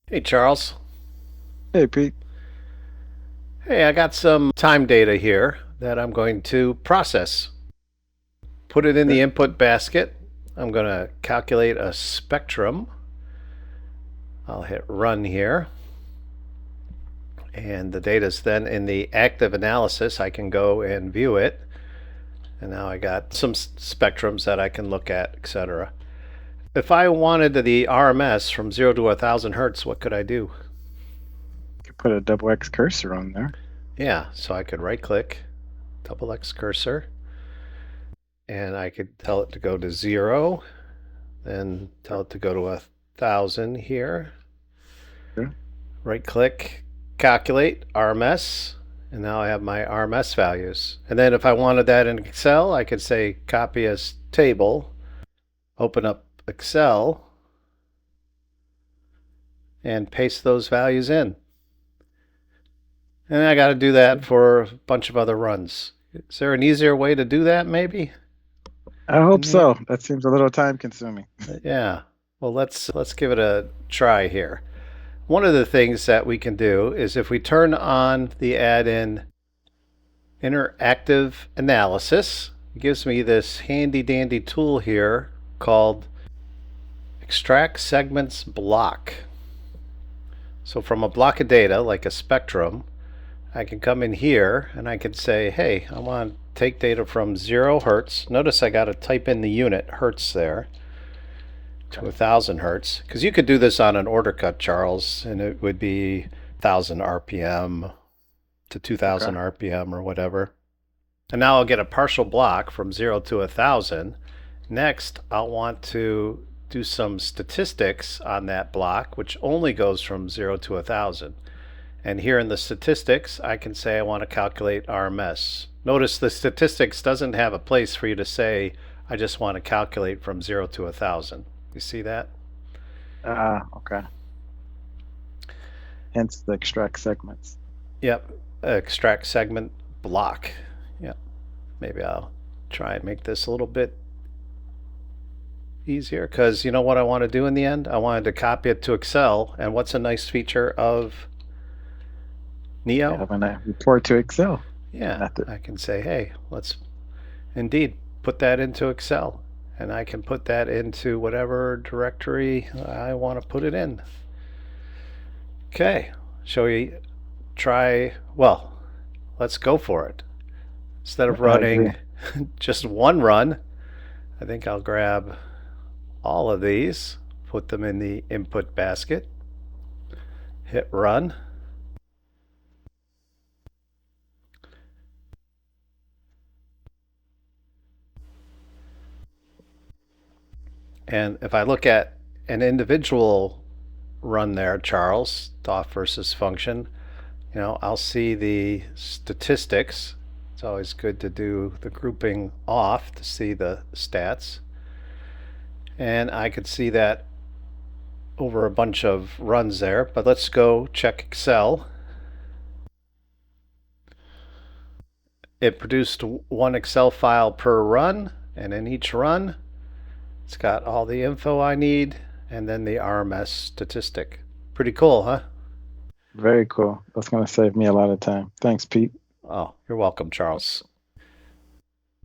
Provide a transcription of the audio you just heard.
Hey, Charles. Hey, Pete. Hey, I got some time data here that I'm going to process. Put it in the Okay. input basket. I'm going to calculate a spectrum. I'll hit run here. And the data is then in the active analysis. I can go and view it. And now I got some spectrums that I can look at, etc. If I wanted the RMS from 0 to 1000 hertz, what could I do? You could put a double X cursor on there. Yeah, so I could right click, double X cursor, and I could tell it to go to 0, then tell it to go to 1000 here. Okay. Right click, calculate RMS, and now I have my RMS values. And then if I wanted that in Excel, I could say copy as table, open up Excel, and paste those values in. And I got to do that for a bunch of other runs. Is there an easier way to do that, maybe? I hope In the so. That seems a little time consuming. Yeah. Well, let's give it a try here. One of the things that we can do is if we turn on the add-in interactive analysis, it gives me this handy dandy tool here called extract segments block. So from a block of data, like a spectrum, I can come in here and I can say, hey, I want to take data from 0 hertz. Notice I got to type in the unit hertz there to 1000 hertz, because you could do this on an order cut, Charles, and it would be 1000 RPM to 2000 Okay. RPM or whatever. And now I'll get a partial block from 0 to 1000. Next, I'll want to do some statistics on that block, which only goes from 0 to 1000. And here in the statistics, I can say I want to calculate RMS. Notice the statistics doesn't have a place for you to say, I just want to calculate from 0 to 1000. You see that? Okay. Hence the extract segments. Yep. Extract segment block. Yep. Maybe I'll try and make this a little bit easier, because you know what I want to do in the end? I wanted to copy it to Excel. And what's a nice feature of Yeah, Neo? when I report to Excel Yeah, method. I can say, hey, let's indeed put that into Excel. And I can put that into whatever directory I want to put it in. Okay, shall we try? Well, let's go for it. Instead of I agree. running just one run, I think I'll grab all of these, put them in the input basket, hit run. And if I look at an individual run there, Charles, dot versus function, I'll see the statistics. It's always good to do the grouping off to see the stats. And I could see that over a bunch of runs there. But let's go check Excel. It produced one Excel file per run, and in each run, it's got all the info I need and then the RMS statistic. Pretty cool, huh? Very cool. That's going to save me a lot of time. Thanks, Pete. Oh, you're welcome, Charles.